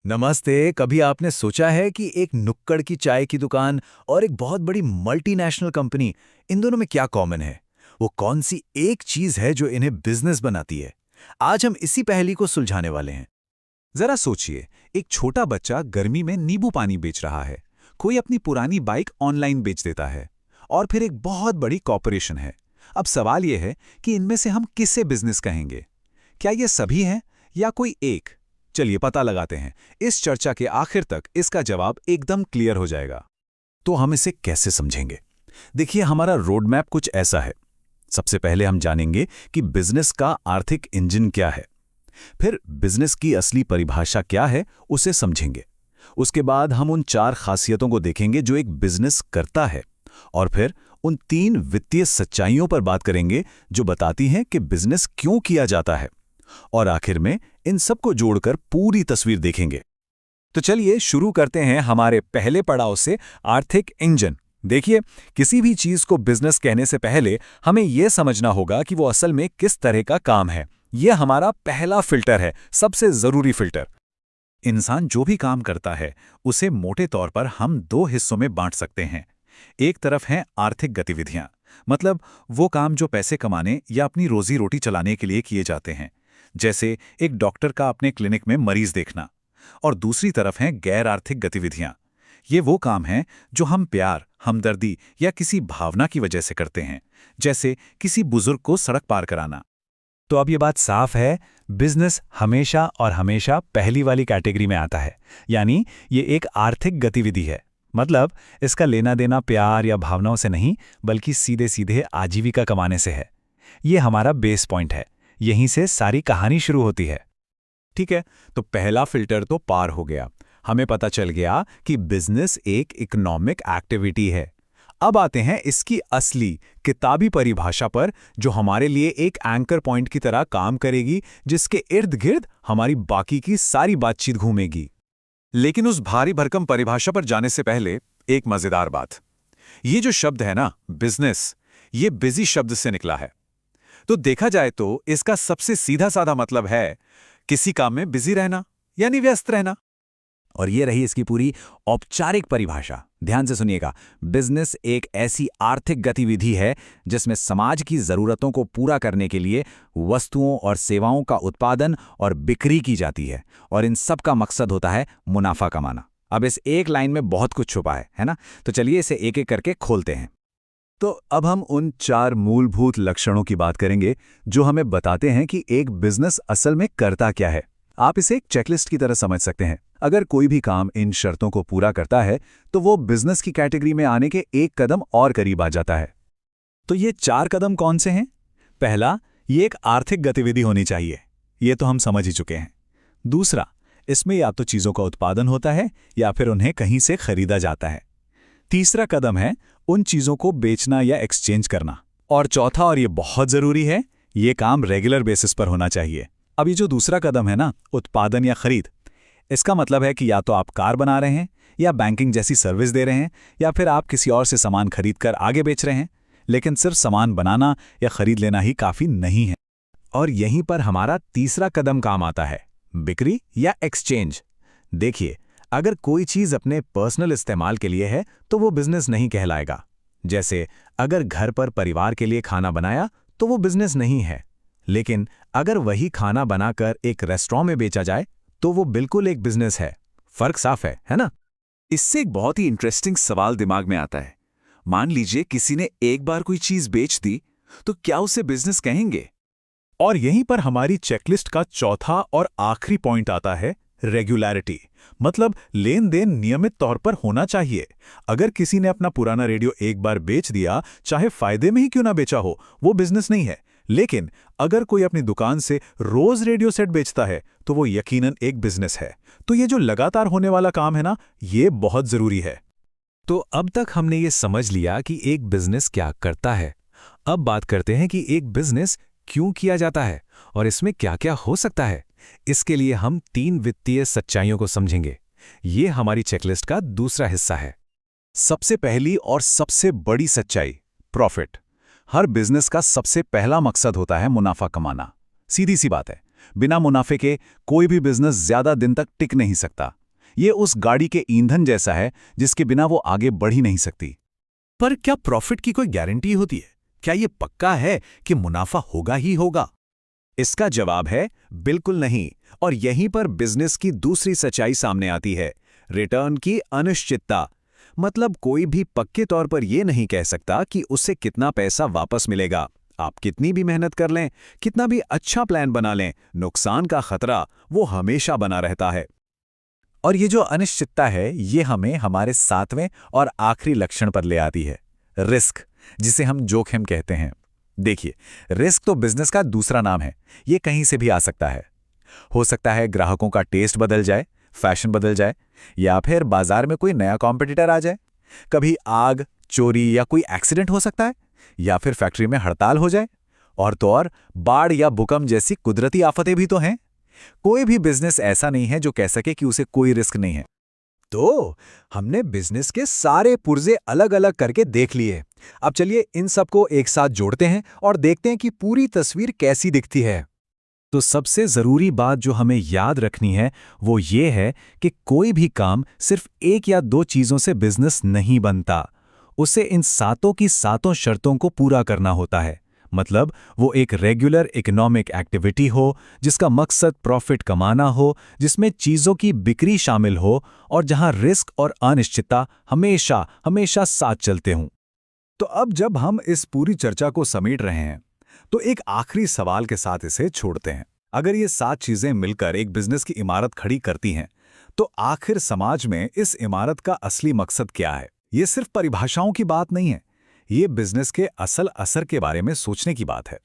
नमस्ते। कभी आपने सोचा है कि एक नुक्कड़ की चाय की दुकान और एक बहुत बड़ी मल्टीनेशनल कंपनी, इन दोनों में क्या कॉमन है? वो कौन सी एक चीज है जो इन्हें बिजनेस बनाती है? आज हम इसी पहेली को सुलझाने वाले हैं। जरा सोचिए, एक छोटा बच्चा गर्मी में नींबू पानी बेच रहा है। कोई अपनी पुरानी बाइक ऑनलाइन बेच देता है। और फिर एक बहुत बड़ी कॉर्पोरेशन है। अब सवाल यह है कि इनमें से हम किसे बिजनेस कहेंगे? क्या ये सभी हैं या कोई एक? चलिए पता लगाते हैं। इस चर्चा के आखिर तक इसका जवाब एकदम क्लियर हो जाएगा। तो हम इसे कैसे समझेंगे? देखिए, हमारा रोड मैप कुछ ऐसा है। सबसे पहले हम जानेंगे कि बिजनेस का आर्थिक इंजन क्या है। फिर बिजनेस की असली परिभाषा क्या है, उसे समझेंगे। उसके बाद हम उन 4 खासियतों को देखेंगे जो एक बिजनेस करता है। और फिर उन 3 वित्तीय सच्चाइयों पर बात करेंगे जो बताती हैं कि बिजनेस क्यों किया जाता है। और आखिर में इन सबको जोड़कर पूरी तस्वीर देखेंगे। तो चलिए शुरू करते हैं हमारे पहले पड़ाव से, आर्थिक इंजन। देखिए, किसी भी चीज को बिजनेस कहने से पहले हमें यह समझना होगा कि वो असल में किस तरह का काम है। यह हमारा पहला फिल्टर है, सबसे जरूरी फिल्टर। इंसान जो भी काम करता है उसे मोटे तौर पर हम 2 हिस्सों में बांट सकते हैं। एक तरफ हैं आर्थिक गतिविधियां, मतलब वो काम जो पैसे कमाने या अपनी रोजी रोटी चलाने के लिए किए जाते हैं, जैसे एक डॉक्टर का अपने क्लिनिक में मरीज देखना। और दूसरी तरफ हैं गैर आर्थिक गतिविधियां। ये वो काम हैं जो हम प्यार, हमदर्दी या किसी भावना की वजह से करते हैं, जैसे किसी बुजुर्ग को सड़क पार कराना। तो अब ये बात साफ है, बिजनेस हमेशा और हमेशा पहली वाली कैटेगरी में आता है। यानी ये एक आर्थिक गतिविधि है। मतलब इसका लेना देना प्यार या भावनाओं से नहीं, बल्कि सीधे सीधे आजीविका कमाने से है। ये हमारा बेस पॉइंट है। यहीं से सारी कहानी शुरू होती है। ठीक है, तो पहला फिल्टर तो पार हो गया। हमें पता चल गया कि बिजनेस एक इकोनॉमिक एक्टिविटी है। अब आते हैं इसकी असली किताबी परिभाषा पर, जो हमारे लिए एक एंकर पॉइंट की तरह काम करेगी, जिसके इर्द गिर्द हमारी बाकी की सारी बातचीत घूमेगी। लेकिन उस भारी भरकम परिभाषा पर जाने से पहले एक मजेदार बात। ये जो शब्द है ना, बिजनेस, ये बिजी शब्द से निकला है। तो देखा जाए तो इसका सबसे सीधा साधा मतलब है किसी काम में बिजी रहना, यानी व्यस्त रहना। और ये रही इसकी पूरी औपचारिक परिभाषा। ध्यान से सुनिएगा। बिजनेस एक ऐसी आर्थिक गतिविधि है जिसमें समाज की जरूरतों को पूरा करने के लिए वस्तुओं और सेवाओं का उत्पादन और बिक्री की जाती है। और इन सब का मकसद होता है मुनाफा कमाना। अब इस एक लाइन में बहुत कुछ छुपा है ना? तो चलिए इसे एक एक करके खोलते हैं। तो अब हम उन 4 मूलभूत लक्षणों की बात करेंगे जो हमें बताते हैं कि एक बिजनेस असल में करता क्या है। आप इसे एक चेकलिस्ट की तरह समझ सकते हैं। अगर कोई भी काम इन शर्तों को पूरा करता है तो वो बिजनेस की कैटेगरी में आने के एक कदम और करीब आ जाता है। तो ये 4 कदम कौन से हैं? पहला, ये एक आर्थिक गतिविधि होनी चाहिए। ये तो हम समझ ही चुके हैं। दूसरा, इसमें या तो चीज़ों का उत्पादन होता है या फिर उन्हें कहीं से खरीदा जाता है। तीसरा कदम है उन चीज़ों को बेचना या एक्सचेंज करना। और चौथा, और ये बहुत ज़रूरी है, ये काम रेगुलर बेसिस पर होना चाहिए। अब ये जो दूसरा कदम है ना, उत्पादन या खरीद, इसका मतलब है कि या तो आप कार बना रहे हैं या बैंकिंग जैसी सर्विस दे रहे हैं या फिर आप किसी और से सामान खरीद कर आगे बेच रहे हैं। लेकिन सिर्फ सामान बनाना या खरीद लेना ही काफ़ी नहीं है। और यहीं पर हमारा तीसरा कदम काम आता है, बिक्री या एक्सचेंज। देखिए, अगर कोई चीज़ अपने पर्सनल इस्तेमाल के लिए है तो वो बिजनेस नहीं कहलाएगा। जैसे अगर घर पर परिवार के लिए खाना बनाया तो वो बिजनेस नहीं है। लेकिन अगर वही खाना बनाकर एक रेस्टोरेंट में बेचा जाए तो वो बिल्कुल एक बिजनेस है। फर्क साफ है ना? इससे एक बहुत ही इंटरेस्टिंग सवाल दिमाग में आता है। मान लीजिए किसी ने एक बार कोई चीज बेच दी, तो क्या उसे बिजनेस कहेंगे? और यहीं पर हमारी चेकलिस्ट का चौथा और आखिरी पॉइंट आता है, रेगुलरिटी। मतलब लेन देन नियमित तौर पर होना चाहिए। अगर किसी ने अपना पुराना रेडियो एक बार बेच दिया, चाहे फायदे में ही क्यों ना बेचा हो, वो बिजनेस नहीं है। लेकिन अगर कोई अपनी दुकान से रोज रेडियो सेट बेचता है तो वो यकीनन एक बिजनेस है। तो ये जो लगातार होने वाला काम है ना, ये बहुत जरूरी है। तो अब तक हमने ये समझ लिया कि एक बिजनेस क्या करता है। अब बात करते हैं कि एक बिजनेस क्यों किया जाता है और इसमें क्या क्या हो सकता है। इसके लिए हम 3 वित्तीय सच्चाइयों को समझेंगे। ये हमारी चेकलिस्ट का दूसरा हिस्सा है। सबसे पहली और सबसे बड़ी सच्चाई, प्रॉफिट। हर बिजनेस का सबसे पहला मकसद होता है मुनाफा कमाना। सीधी सी बात है। बिना मुनाफे के कोई भी बिजनेस ज्यादा दिन तक टिक नहीं सकता। ये उस गाड़ी के ईंधन जैसा है जिसके बिना वो आगे बढ़ ही नहीं सकती। पर क्या प्रॉफिट की कोई गारंटी होती है? क्या ये पक्का है कि मुनाफा होगा ही होगा? इसका जवाब है बिल्कुल नहीं। और यहीं पर बिजनेस की दूसरी सच्चाई सामने आती है, रिटर्न की अनिश्चितता। मतलब कोई भी पक्के तौर पर यह नहीं कह सकता कि उससे कितना पैसा वापस मिलेगा। आप कितनी भी मेहनत कर लें, कितना भी अच्छा प्लान बना लें, नुकसान का खतरा वो हमेशा बना रहता है। और ये जो अनिश्चितता है, ये हमें हमारे 7वें और आखिरी लक्षण पर ले आती है, रिस्क, जिसे हम जोखिम कहते हैं। देखिए, रिस्क तो बिजनेस का दूसरा नाम है। ये कहीं से भी आ सकता है। हो सकता है ग्राहकों का टेस्ट बदल जाए, फैशन बदल जाए, या फिर बाजार में कोई नया कॉम्पिटिटर आ जाए। कभी आग, चोरी या कोई एक्सीडेंट हो सकता है, या फिर फैक्ट्री में हड़ताल हो जाए। और तो और बाढ़ या भूकंप जैसी कुदरती आफतें भी तो हैं। कोई भी बिजनेस ऐसा नहीं है जो कह सके कि उसे कोई रिस्क नहीं है। तो हमने बिजनेस के सारे पुर्जे अलग अलग करके देख लिए। अब चलिए इन सबको एक साथ जोड़ते हैं और देखते हैं कि पूरी तस्वीर कैसी दिखती है। तो सबसे जरूरी बात जो हमें याद रखनी है वो ये है कि कोई भी काम सिर्फ एक या दो चीजों से बिजनेस नहीं बनता। उसे इन सातों की सातों शर्तों को पूरा करना होता है। मतलब वो एक रेगुलर इकोनॉमिक एक्टिविटी हो, जिसका मकसद प्रॉफिट कमाना हो, जिसमें चीजों की बिक्री शामिल हो, और जहां रिस्क और अनिश्चितता हमेशा हमेशा साथ चलते हों। तो अब जब हम इस पूरी चर्चा को समेट रहे हैं, तो एक आखिरी सवाल के साथ इसे छोड़ते हैं। अगर ये 7 चीजें मिलकर एक बिजनेस की इमारत खड़ी करती हैं, तो आखिर समाज में इस इमारत का असली मकसद क्या है? ये सिर्फ परिभाषाओं की बात नहीं है, ये बिजनेस के असल असर के बारे में सोचने की बात है।